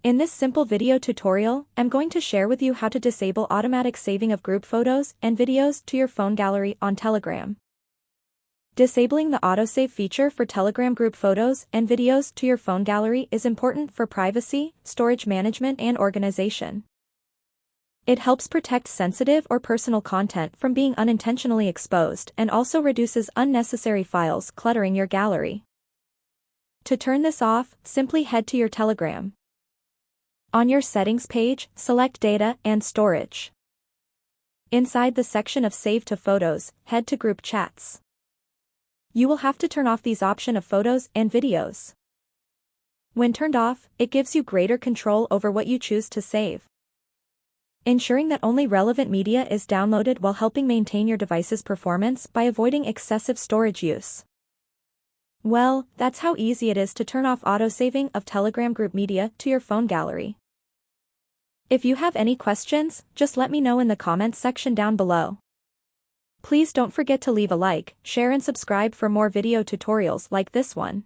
In this simple video tutorial, I'm going to share with you how to disable automatic saving of group photos and videos to your phone gallery on Telegram. Disabling the autosave feature for Telegram group photos and videos to your phone gallery is important for privacy, storage management, and organization. It helps protect sensitive or personal content from being unintentionally exposed and also reduces unnecessary files cluttering your gallery. To turn this off, simply head to your Telegram. On your settings page, select Data and Storage. Inside the section of Save to Photos, head to Group Chats. You will have to turn off these option of photos and videos. When turned off, it gives you greater control over what you choose to save, ensuring that only relevant media is downloaded while helping maintain your device's performance by avoiding excessive storage use. Well, that's how easy it is to turn off autosaving of Telegram group media to your phone gallery. If you have any questions, just let me know in the comments section down below. Please don't forget to leave a like, share and subscribe for more video tutorials like this one.